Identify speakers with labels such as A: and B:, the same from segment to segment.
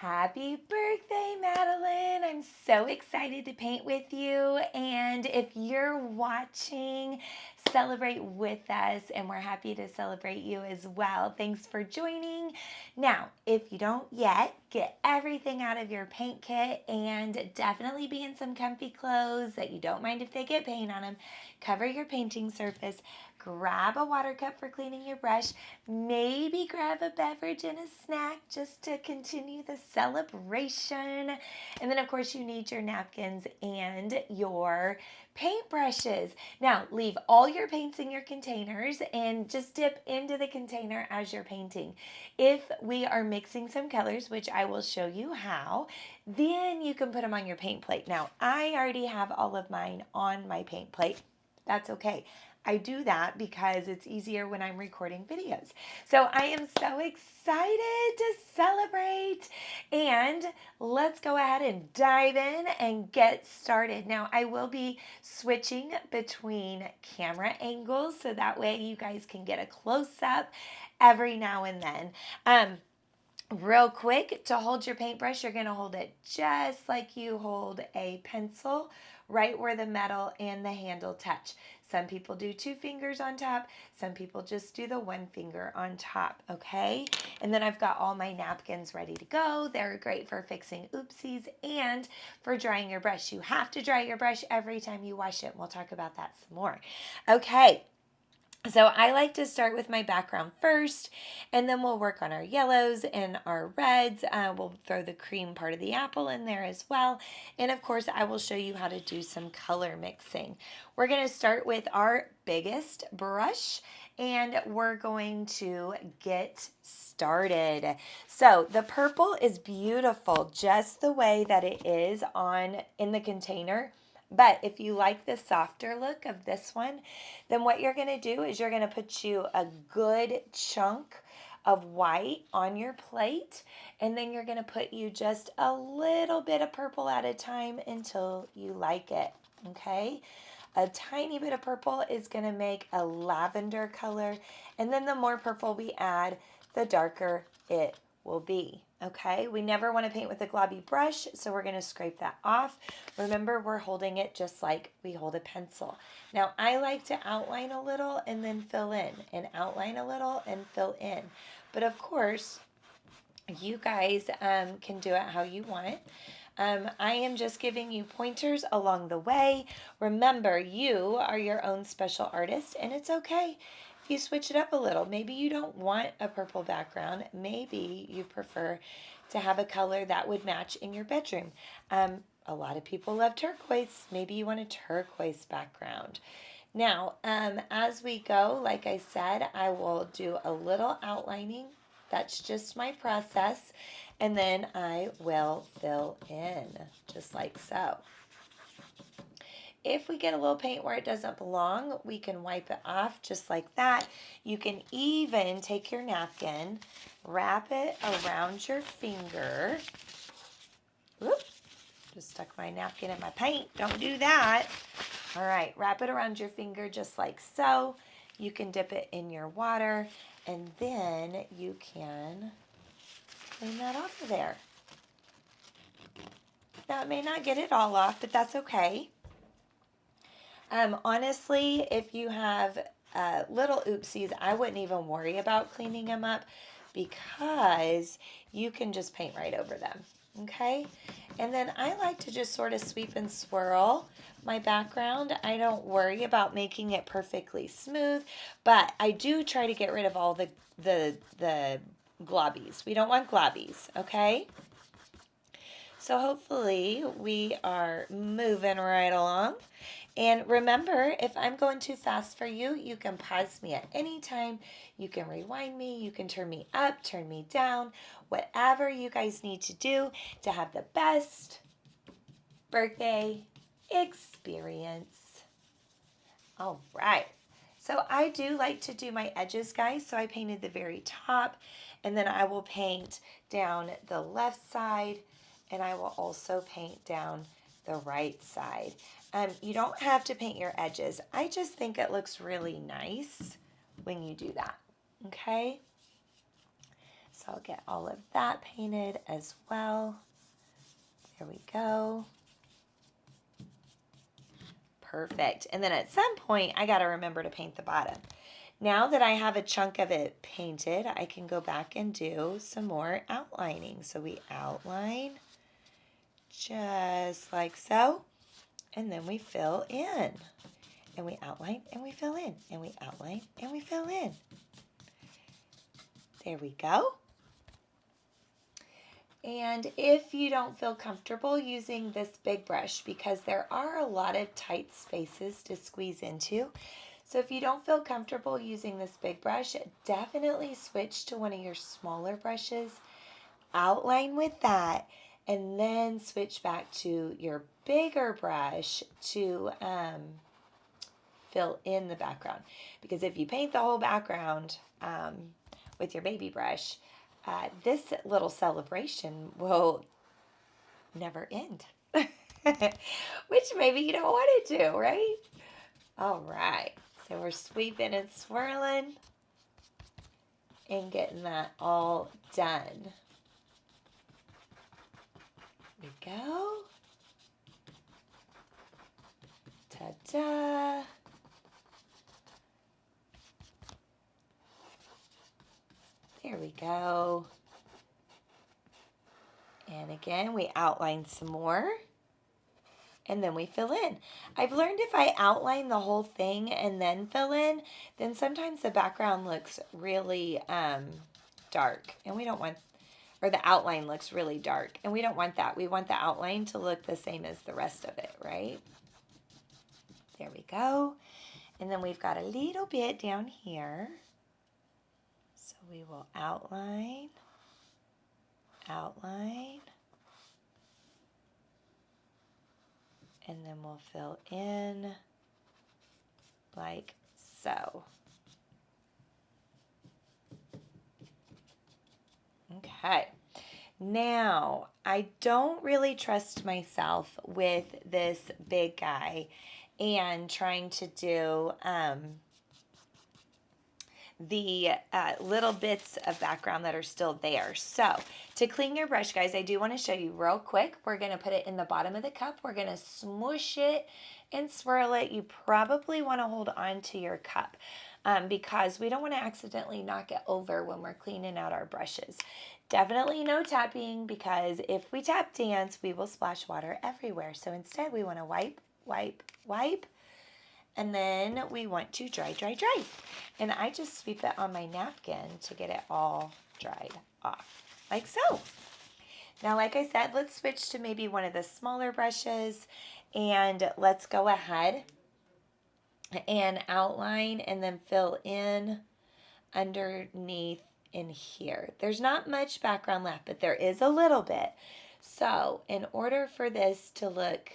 A: Happy birthday, Madeline. I'm so excited to paint with you. And if you're watching, celebrate with us, and we're happy to celebrate you as well. Thanks for joining. Now, if you don't yet, get everything out of your paint kit and definitely be in some comfy clothes that you don't mind if they get paint on them. Cover your painting surface. Grab a water cup for cleaning your brush. Maybe grab a beverage and a snack just to continue the celebration. And then, of course, you need your napkins and your paintbrushes. Now, leave all your paints in your containers and just dip into the container as you're painting. If we are mixing some colors, which I will show you how, then you can put them on your paint plate. Now, I already have all of mine on my paint plate. That's okay. I do that because it's easier when I'm recording videos. So I am so excited to celebrate, and let's go ahead and dive in and get started. Now I will be switching between camera angles so that way you guys can get a close-up every now and then. Real quick, to hold your paintbrush, you're going to hold it just like you hold a pencil, right where the metal and the handle touch. Some people do 2 fingers on top. Some people just do the 1 finger on top, okay? And then I've got all my napkins ready to go. They're great for fixing oopsies and for drying your brush. You have to dry your brush every time you wash it, and we'll talk about that some more. Okay. So I like to start with my background first, and then we'll work on our yellows and our reds. We'll throw the cream part of the apple in there as well. And of course, I will show you how to do some color mixing. We're going to start with our biggest brush, and we're going to get started. So the purple is beautiful just the way that it is in the container. But if you like the softer look of this one, then what you're going to do is you're going to put you a good chunk of white on your plate, and then you're going to put you just a little bit of purple at a time until you like it, okay? A tiny bit of purple is going to make a lavender color, and then the more purple we add, the darker it will be. Okay, we never want to paint with a globby brush, so we're going to scrape that off. Remember, we're holding it just like we hold a pencil. Now, I like to outline a little and then fill in, and outline a little and fill in. But of course, you guys can do it how you want. I am just giving you pointers along the way. Remember, you are your own special artist, and it's okay if you switch it up a little. Maybe you don't want a purple background. Maybe you prefer to have a color that would match in your bedroom. A lot of people love turquoise. Maybe you want a turquoise background. Now, as we go, like I said, I will do a little outlining. That's just my process. And then I will fill in, just like so. If we get a little paint where it doesn't belong, we can wipe it off just like that. You can even take your napkin, wrap it around your finger. Whoop, just stuck my napkin in my paint. Don't do that. All right, wrap it around your finger just like so. You can dip it in your water, and then you can clean that off of there. Now, it may not get it all off, but that's okay. Honestly, if you have little oopsies, I wouldn't even worry about cleaning them up because you can just paint right over them, okay? And then I like to just sort of sweep and swirl my background. I don't worry about making it perfectly smooth, but I do try to get rid of all the globbies. We don't want globbies, okay? So hopefully we are moving right along. And remember, if I'm going too fast for you, you can pause me at any time. You can rewind me. You can turn me up, turn me down, whatever you guys need to do to have the best birthday experience. All right. So I do like to do my edges, guys. So I painted the very top, and then I will paint down the left side, and I will also paint down the right side. You don't have to paint your edges. I just think it looks really nice when you do that, okay? So I'll get all of that painted as well. There we go. Perfect. And then at some point, I got to remember to paint the bottom. Now that I have a chunk of it painted, I can go back and do some more outlining. So we outline just like so, and then we fill in. And we outline and we fill in, and we outline and we fill in. There we go. And if you don't feel comfortable using this big brush, because there are a lot of tight spaces to squeeze into, so if you don't feel comfortable using this big brush, definitely switch to one of your smaller brushes, outline with that, and then switch back to your bigger brush to fill in the background. Because if you paint the whole background with your baby brush, this little celebration will never end. Which maybe you don't want it to, right? All right. So we're sweeping and swirling and getting that all done. There we go. Ta-da. There we go. And again, we outline some more. And then we fill in. I've learned if I outline the whole thing and then fill in, then sometimes the background looks really dark. And we don't want, or the outline looks really dark. And we don't want that. We want the outline to look the same as the rest of it, right? There we go. And then we've got a little bit down here. So we will outline, outline, and then we'll fill in like so. Okay. Now, I don't really trust myself with this big guy and trying to do the little bits of background that are still there. So to clean your brush, guys, I do want to show you real quick. We're going to put it in the bottom of the cup. We're going to smoosh it and swirl it. You probably want to hold on to your cup because we don't want to accidentally knock it over when we're cleaning out our brushes. Definitely no tapping, because if we tap dance, we will splash water everywhere. So instead we want to wipe, wipe, wipe. And then we want to dry, dry, dry. And I just sweep it on my napkin to get it all dried off, like so. Now, like I said, let's switch to maybe one of the smaller brushes, and let's go ahead and outline and then fill in underneath in here. There's not much background left, but there is a little bit. So in order for this to look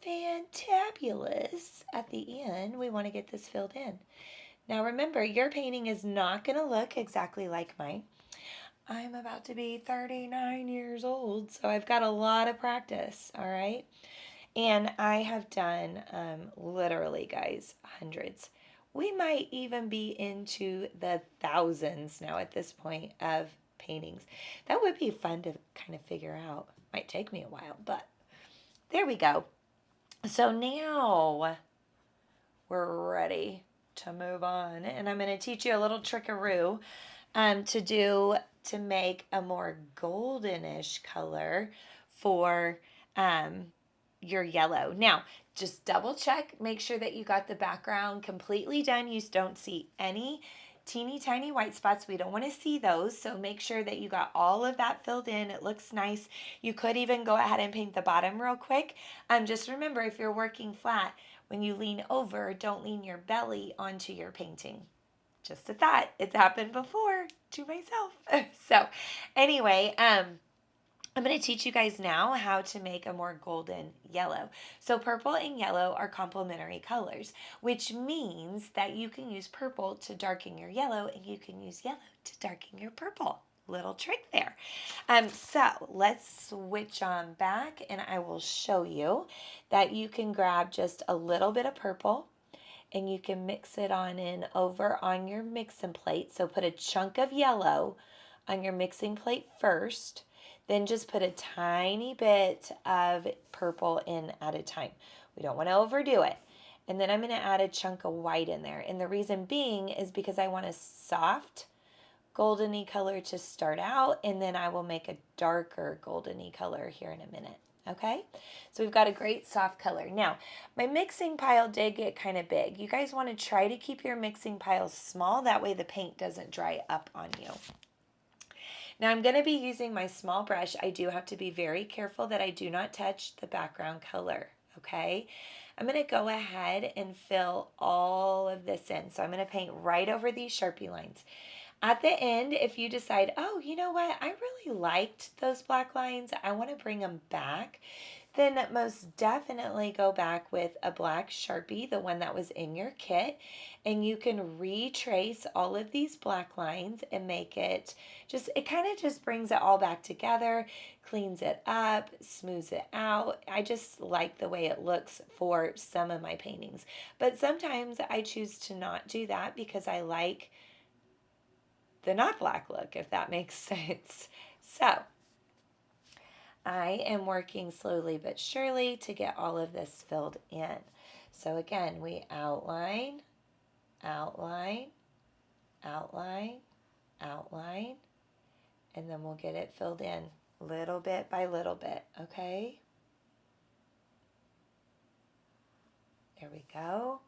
A: fantabulous at the end, we want to get this filled in. Now remember, your painting is not going to look exactly like mine. I'm about to be 39 years old, so I've got a lot of practice, all right? And I have done literally, guys, hundreds. We might even be into the thousands now at this point of paintings. That would be fun to kind of figure out. Might take me a while, but there we go. So now we're ready to move on, and I'm going to teach you a little 𝗀𝗵𝗱𝗆 to make a more goldenish color for your yellow. Now, just double check, make sure that you got the background completely done. You don't see any teeny tiny white spots. We don't want to see those, so make sure that you got all of that filled in. It looks nice. You could even go ahead and paint the bottom real quick. Just remember, if you're working flat, when you lean over, don't lean your belly onto your painting. Just a thought. It's happened before to myself. So anyway, I'm going to teach you guys now how to make a more golden yellow. So purple and yellow are complementary colors, which means that you can use purple to darken your yellow, and you can use yellow to darken your purple. Little trick there. So let's switch on back, and I will show you that you can grab just a little bit of purple and you can mix it on in over on your mixing plate. So put a chunk of yellow on your mixing plate first, then just put a tiny bit of purple in at a time. We don't want to overdo it. And then I'm going to add a chunk of white in there. And the reason being is because I want a soft goldeny color to start out, and then I will make a darker goldeny color here in a minute. Okay, so we've got a great soft color. Now, my mixing pile did get kind of big. You guys want to try to keep your mixing piles small. That way the paint doesn't dry up on you. Now I'm going to be using my small brush. I do have to be very careful that I do not touch the background color. Okay, I'm going to go ahead and fill all of this in. So I'm going to paint right over these Sharpie lines. At the end, if you decide, oh, you know what, I really liked those black lines, I want to bring them back, then most definitely go back with a black Sharpie, the one that was in your kit, and you can retrace all of these black lines and make it just, it kind of just brings it all back together, cleans it up, smooths it out. I just like the way it looks for some of my paintings. But sometimes I choose to not do that because I like the not black look, if that makes sense. So I am working slowly but surely to get all of this filled in. So again, we outline, outline, outline, outline, and then we'll get it filled in little bit by little bit, okay? There we go.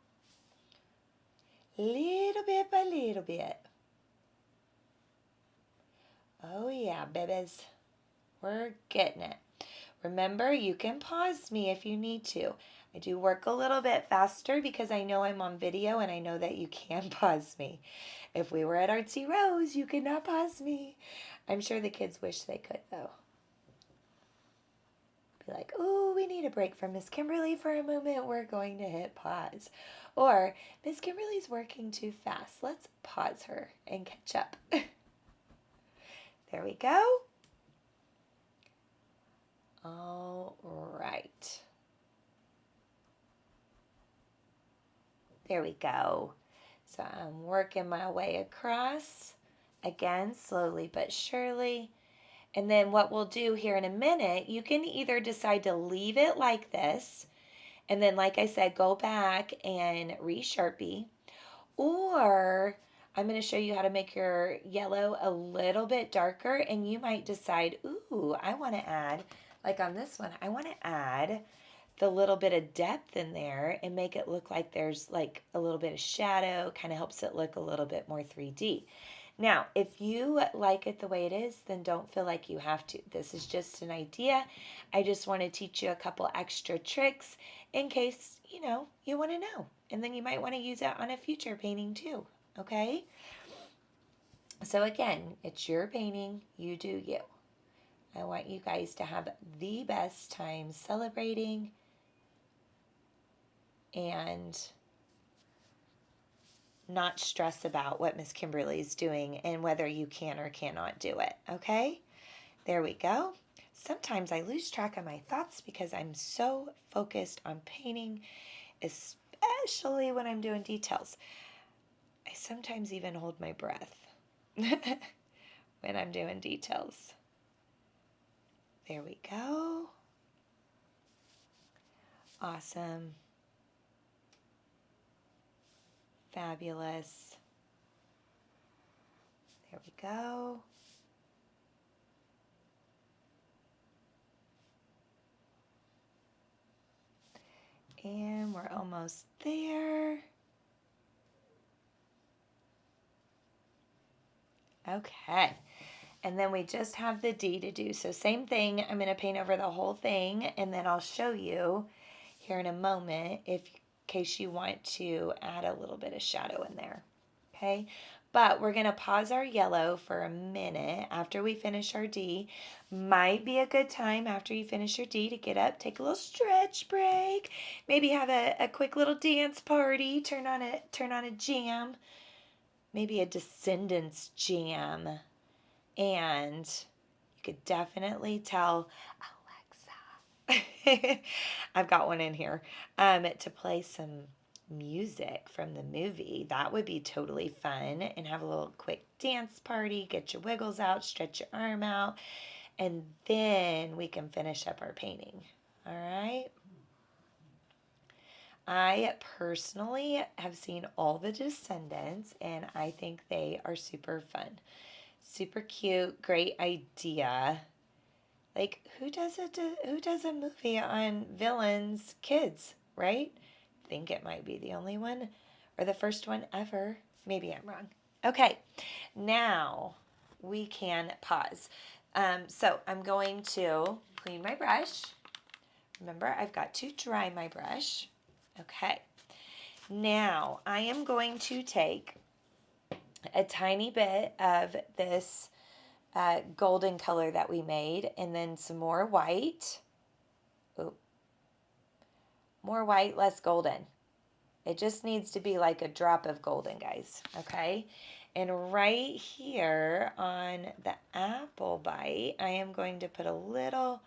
A: Little bit by little bit. Oh yeah, babies, we're getting it. Remember, you can pause me if you need to. I do work a little bit faster because I know I'm on video and I know that you can pause me. If we were at Artsy Rose, you could not pause me. I'm sure the kids wish they could though. Be like, oh, we need a break from Miss Kimberly for a moment. We're going to hit pause. Or, Miss Kimberly's working too fast. Let's pause her and catch up. There we go. All right. There we go. So I'm working my way across, again, slowly but surely. And then what we'll do here in a minute, you can either decide to leave it like this, and then, like I said, go back and re-Sharpie, or I'm going to show you how to make your yellow a little bit darker, and you might decide, ooh, I want to add, like on this one, I want to add the little bit of depth in there and make it look like there's like a little bit of shadow, kind of helps it look a little bit more 3D. Now, if you like it the way it is, then don't feel like you have to. This is just an idea. I just want to teach you a couple extra tricks in case, you know, you want to know. And then you might want to use it on a future painting too, okay? So again, it's your painting, you do you. I want you guys to have the best time celebrating and not stress about what Miss Kimberly's doing and whether you can or cannot do it, okay? There we go. Sometimes I lose track of my thoughts because I'm so focused on painting, especially when I'm doing details. I sometimes even hold my breath when I'm doing details. There we go. Awesome. Fabulous. There we go. And we're almost there. Okay. And then we just have the D to do. So same thing, I'm going to paint over the whole thing, and then I'll show you here in a moment in case you want to add a little bit of shadow in there. Okay, but we're going to pause our yellow for a minute after we finish our D. Might be a good time after you finish your D to get up, take a little stretch break, maybe have a quick little dance party, turn on a jam, maybe a Descendants jam. And you could definitely tell Alexa, I've got one in here, to play some music from the movie. That would be totally fun, and have a little quick dance party, get your wiggles out, stretch your arm out, and then we can finish up our painting. All right. I personally have seen all the Descendants, and I think they are super fun. Super cute, great idea. Like, who does a movie on villains, kids, right? I think it might be the only one, or the first one ever. Maybe I'm wrong. Okay, now we can pause. So I'm going to clean my brush. Remember, I've got to dry my brush. Okay, now I am going to take a tiny bit of this golden color that we made, and then some more white. Oop. More white, less golden. It just needs to be like a drop of golden, guys, okay? And right here on the apple bite, I am going to put a little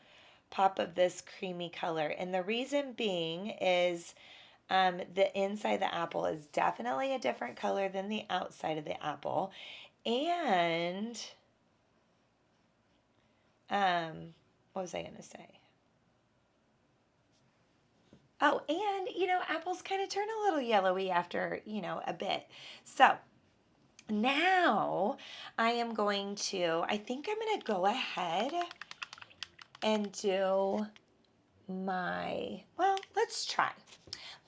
A: pop of this creamy color. And the reason being is the inside of the apple is definitely a different color than the outside of the apple. And what was I going to say? Oh, and, apples kind of turn a little yellowy after, a bit. So now I think I'm going to go ahead and do let's try.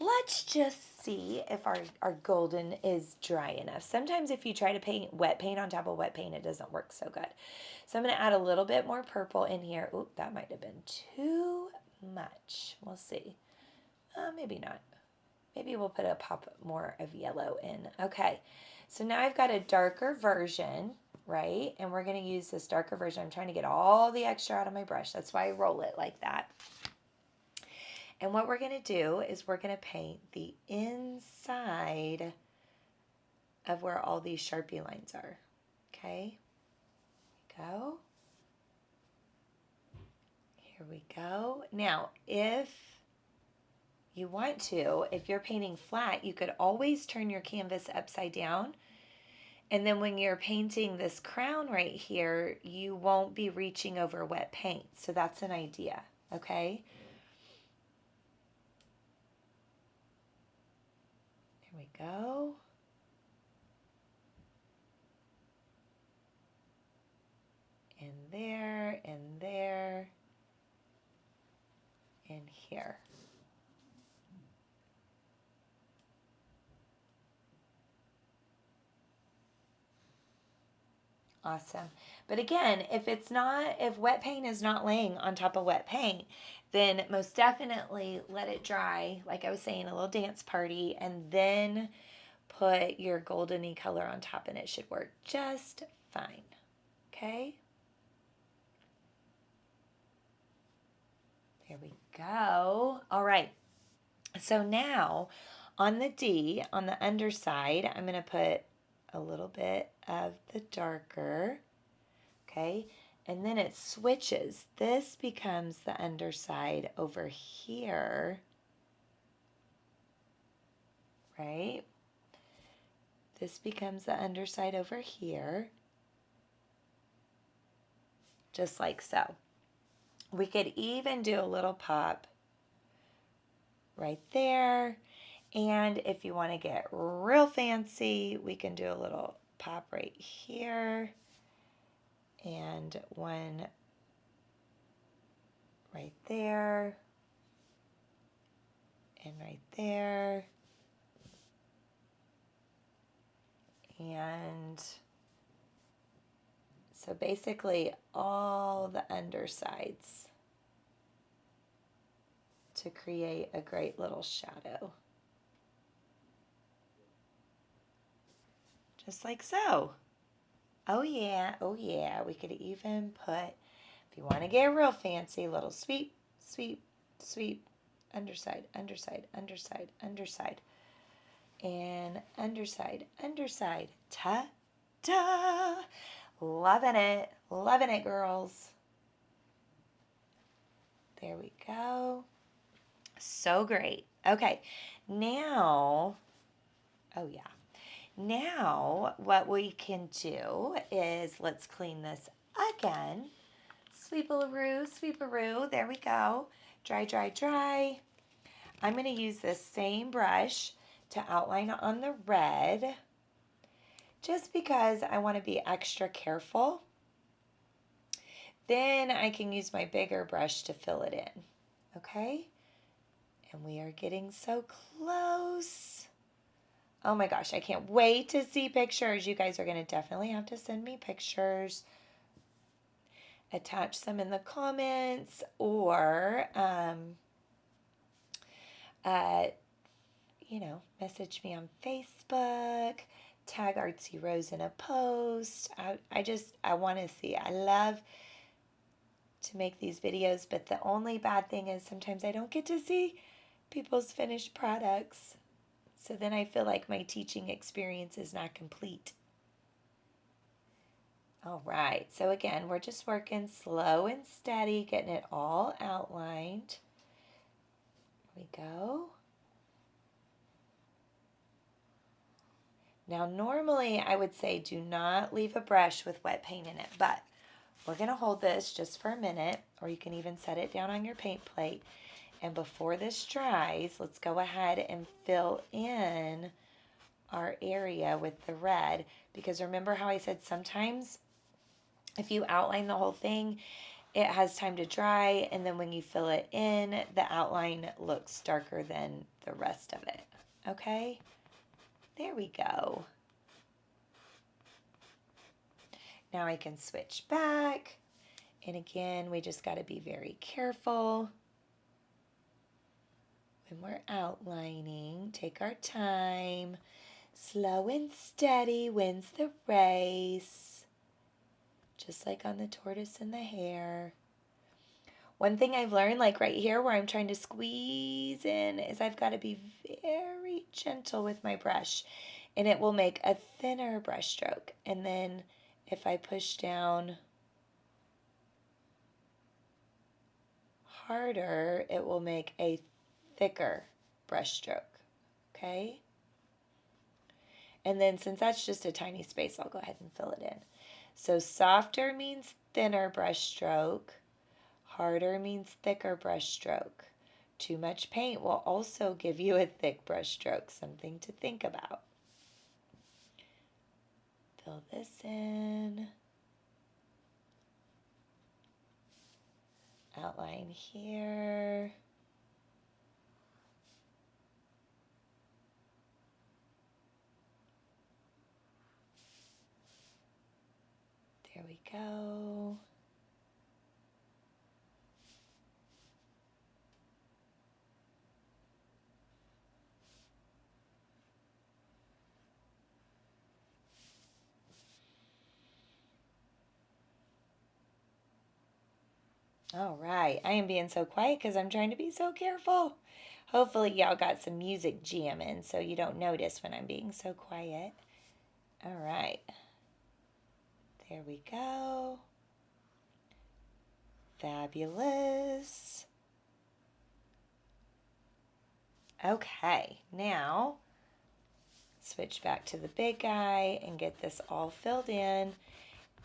A: Let's just see if our golden is dry enough. Sometimes if you try to paint wet paint on top of wet paint, it doesn't work so good. So I'm going to add a little bit more purple in here. Oop, that might have been too much. We'll see. Maybe not. Maybe we'll put a pop more of yellow in. Okay, so now I've got a darker version, right? And we're going to use this darker version. I'm trying to get all the extra out of my brush. That's why I roll it like that. And what we're going to do is we're going to paint the inside of where all these Sharpie lines are. Okay, go. Here we go. Now, if you want to, if you're painting flat, you could always turn your canvas upside down. And then when you're painting this crown right here, you won't be reaching over wet paint. So that's an idea, okay? Here we go. And there, and there, and here. Awesome. But again, if wet paint is not laying on top of wet paint, then most definitely let it dry, like I was saying, a little dance party, and then put your goldeny color on top, and it should work just fine. Okay? There we go. All right. So now on the D, on the underside, I'm going to put a little bit of the darker, okay, and then it switches. This becomes the underside over here, right? This becomes the underside over here, just like so. We could even do a little pop right there. And if you want to get real fancy, we can do a little pop right here and one right there and right there. And so basically all the undersides to create a great little shadow. Just like so. Oh yeah, oh yeah. We could even put, if you want to get real fancy, little sweep, sweep, sweep, underside, underside, underside, underside, and underside, underside. Ta-da! Loving it, girls. There we go. So great. Okay, now, oh yeah. Now what we can do is, let's clean this again. Sweep-a-roo, sweep-a-roo. There we go. Dry, dry, dry. I'm going to use this same brush to outline on the red, just because I want to be extra careful. Then I can use my bigger brush to fill it in. Okay? And we are getting so close. Oh my gosh, I can't wait to see pictures. You guys are going to definitely have to send me pictures. Attach some in the comments, or you know, message me on Facebook, tag Artsy Rose in a post. I want to see. I love to make these videos, but the only bad thing is sometimes I don't get to see people's finished products. So then I feel like my teaching experience is not complete. All right, so again, we're just working slow and steady, getting it all outlined. Here we go. Now, normally I would say do not leave a brush with wet paint in it, but we're going to hold this just for a minute, or you can even set it down on your paint plate. And before this dries, let's go ahead and fill in our area with the red, because remember how I said sometimes if you outline the whole thing, it has time to dry, and then when you fill it in, the outline looks darker than the rest of it. Okay? There we go. Now I can switch back, and again, we just got to be very careful when we're outlining. Take our time. Slow and steady wins the race. Just like on the tortoise and the hare. One thing I've learned, like right here where I'm trying to squeeze in, is I've got to be very gentle with my brush, and it will make a thinner brush stroke. And then if I push down harder, it will make a thicker brush stroke. Okay? And then since that's just a tiny space, I'll go ahead and fill it in. So softer means thinner brush stroke. Harder means thicker brush stroke. Too much paint will also give you a thick brush stroke, something to think about. Fill this in. Outline here. There we go. All right, I am being so quiet because I'm trying to be so careful. Hopefully y'all got some music jamming so you don't notice when I'm being so quiet. All right, there we go. Fabulous. Okay, now switch back to the big guy and get this all filled in.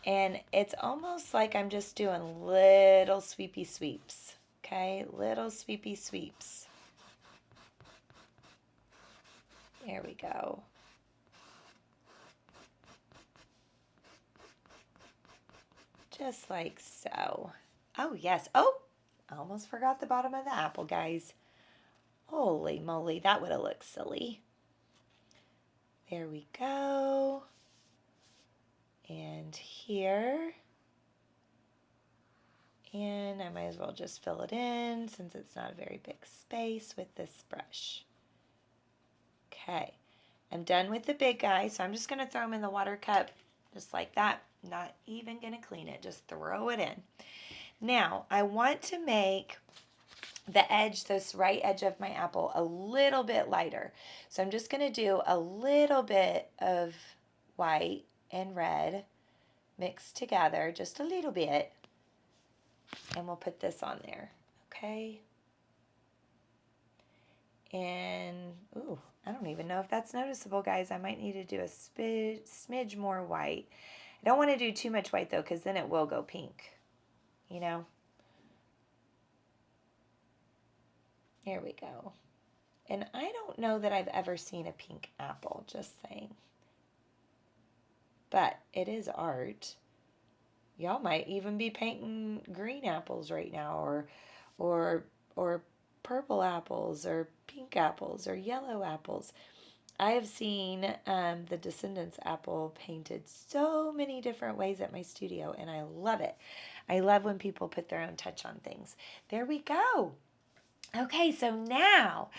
A: And it's almost like I'm just doing little sweepy sweeps, okay? Little sweepy sweeps. There we go. Just like so. Oh, yes. Oh, I almost forgot the bottom of the apple, guys. Holy moly, that would have looked silly. There we go. And here. And I might as well just fill it in since it's not a very big space with this brush. Okay, I'm done with the big guy, so I'm just going to throw him in the water cup just like that. Not even going to clean it, just throw it in. Now, I want to make the edge, this right edge of my apple, a little bit lighter. So I'm just going to do a little bit of white and red mixed together, just a little bit, and we'll put this on there, okay? And, ooh, I don't even know if that's noticeable, guys. I might need to do a smidge more white. I don't want to do too much white, though, because then it will go pink, you know? There we go. And I don't know that I've ever seen a pink apple, just saying. But it is art. Y'all might even be painting green apples right now, or purple apples, or pink apples, or yellow apples. I have seen the Descendants apple painted so many different ways at my studio, and I love it. I love when people put their own touch on things. There we go. Okay, so now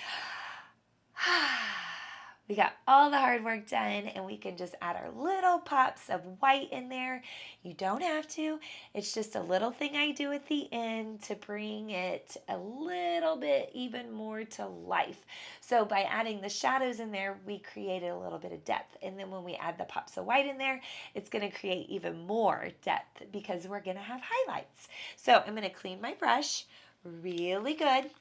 A: we got all the hard work done, and we can just add our little pops of white in there. You don't have to. It's just a little thing I do at the end to bring it a little bit even more to life. So by adding the shadows in there, we created a little bit of depth. And then when we add the pops of white in there, it's going to create even more depth because we're going to have highlights. So I'm going to clean my brush really good.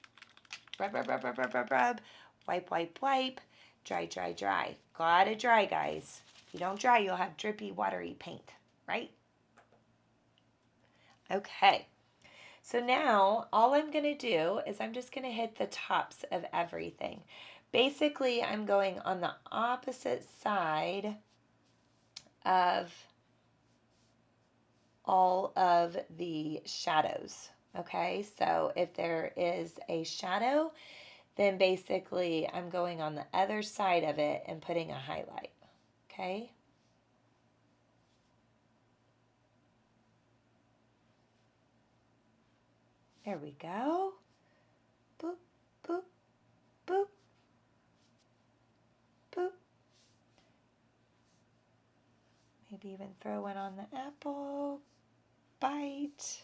A: Rub, rub, rub, rub, rub, rub, rub. Wipe, wipe, wipe. Dry, dry, dry. Gotta dry, guys. If you don't dry, you'll have drippy, watery paint, right? Okay. So now all I'm going to do is I'm just going to hit the tops of everything. Basically, I'm going on the opposite side of all of the shadows. Okay, so if there is a shadow, then basically I'm going on the other side of it and putting a highlight, okay? There we go. Boop, boop, boop, boop. Maybe even throw one on the apple. Bite.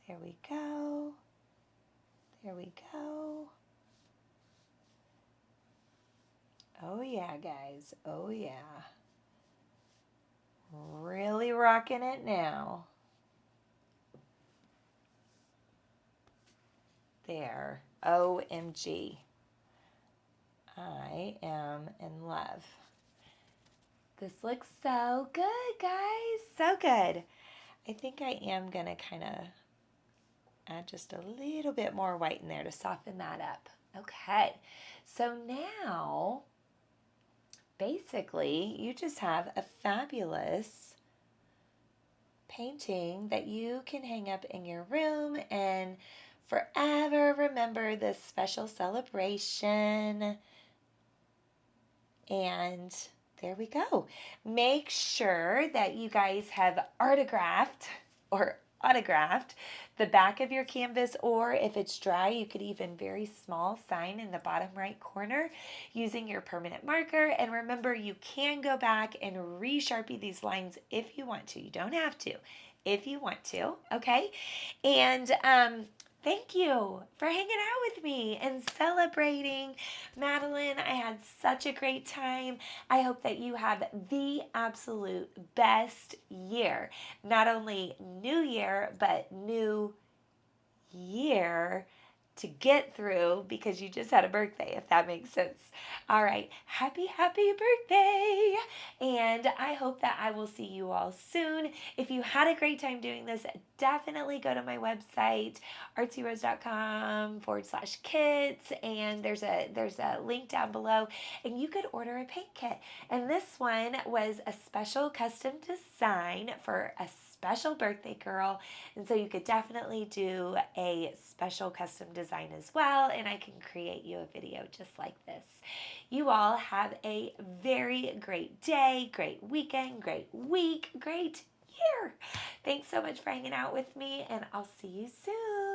A: There we go. There we go. Oh yeah, guys. Oh yeah. Really rocking it now. There. OMG. I am in love. This looks so good, guys. So good. I think I am going to kind of add just a little bit more white in there to soften that up. Okay. So now, basically, you just have a fabulous painting that you can hang up in your room and forever remember this special celebration. And there we go. Make sure that you guys have autographed the back of your canvas, or if it's dry, you could even very small sign in the bottom right corner using your permanent marker. And remember, you can go back and re-Sharpie these lines if you want to. You don't have to, if you want to, okay? And thank you for hanging out with me and celebrating. Madeline, I had such a great time. I hope that you have the absolute best year. Not only new year, but new year to get through, because you just had a birthday, if that makes sense. All right, happy birthday. And I hope that I will see you all soon. If you had a great time doing this, definitely go to my website, artsyrose.com/kits, and there's a link down below, and you could order a paint kit. And this one was a special custom design for a special birthday girl, and so you could definitely do a special custom design as well, and I can create you a video just like this. You all have a very great day, great weekend, great week, great year. Thanks so much for hanging out with me, and I'll see you soon.